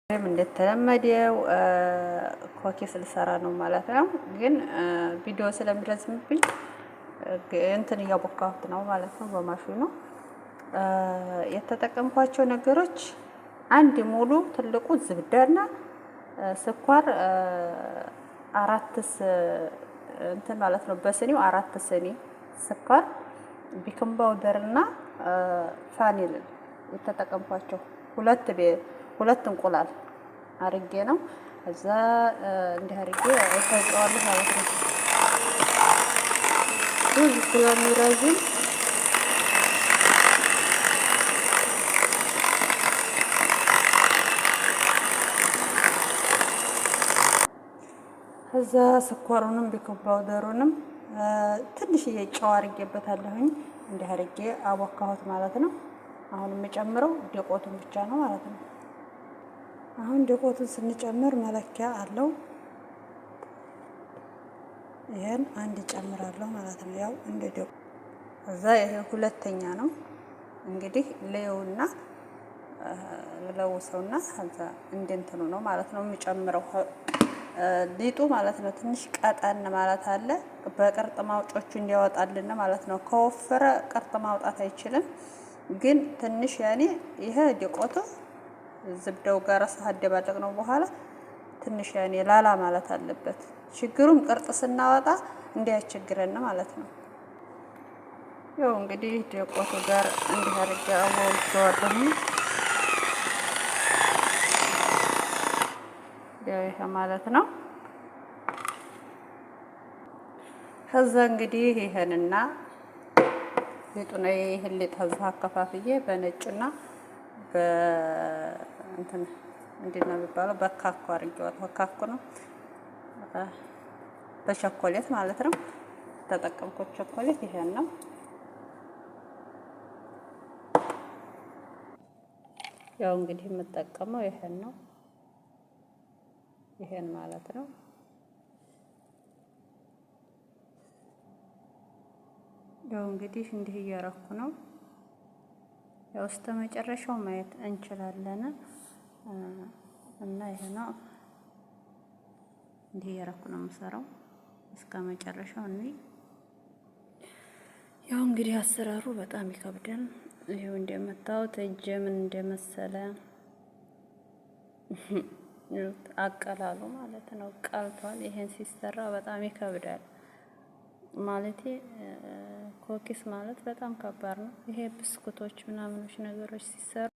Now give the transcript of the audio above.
እንደተለመደው ኮኪስ ልሰራ ነው ማለት ነው። ግን ቪዲዮ ስለሚረዝምብኝ እንትን እያቦካሁት ነው ማለት ነው በማሽኑ። የተጠቀምኳቸው ነገሮች አንድ ሙሉ ትልቁ ዝብዳና ስኳር አራትስ እንትን ማለት ነው በስኒው 4 ስኒ ስኳር ቢኪንግ ፓውደር እና ቫኒላ የተጠቀምኳቸው ሁለት እንቁላል አርጌ ነው። እዛ እንዲህ አርጌ እፈጨዋለሁ ማለት ነው። ብዙ ስለሚረዝም እዛ ስኳሩንም ቢኪንግ ፓውደሩንም ትንሽዬ ጨው አርጌበታለሁኝ። እንዲህ አርጌ አቦካሁት ማለት ነው። አሁን የምጨምረው ዱቄቱን ብቻ ነው ማለት ነው። አሁን ዱቄቱን ስንጨምር መለኪያ አለው። ይሄን አንድ ጨምራለሁ ማለት ነው። ያው እንደ ዱቄ እዛ ይሄ ሁለተኛ ነው እንግዲህ ለየውና ለውሰውና እዛ እንደንተኑ ነው ማለት ነው የምጨምረው ሊጡ ማለት ነው። ትንሽ ቀጠን ማለት አለ በቅርጥ ማውጫዎቹ እንዲያወጣልን ማለት ነው። ከወፈረ ቅርጥ ማውጣት አይችልም። ግን ትንሽ ያኔ ይሄ ዱቄቱ ዝብደው ጋር ሳደባለቅ ነው በኋላ ትንሽ ያኔ ላላ ማለት አለበት። ችግሩም ቅርጥ ስናወጣ እንዲያስቸግረን ማለት ነው። ያው እንግዲህ ዱቄቱ ጋር እንዲህ አድርጌ አዋህደዋለሁ። ይሄ ማለት ነው። ከዛ እንግዲህ ይሄንና ሊጡን ይሄን ሊጥ ከዛ አከፋፍዬ በነጭና በእንትን ምንድነው የሚባለው በካኩ አድርጌዋለሁ። በካኩ ነው በቸኮሌት ማለት ነው። ተጠቀምኩት ቸኮሌት ይሄን ነው። ያው እንግዲህ የምጠቀመው ይሄን ነው። ይሄን ማለት ነው። ያው እንግዲህ እንዲህ እያረኩ ነው። ያው እስከ መጨረሻው ማየት እንችላለን እና ይሄ ነው። እንዲህ እያረኩ ነው የምሰራው እስከ መጨረሻው እንይ። ያው እንግዲህ አሰራሩ በጣም ይከብዳል። ይሄው እንደምታዩት እጄ ምን እንደመሰለ አቀላሉ ማለት ነው ቀልቷል። ይሄን ሲሰራ በጣም ይከብዳል ማለቴ ኮኪስ ማለት በጣም ከባድ ነው። ይሄ ብስኩቶች ምናምኖች ነገሮች ሲሰሩ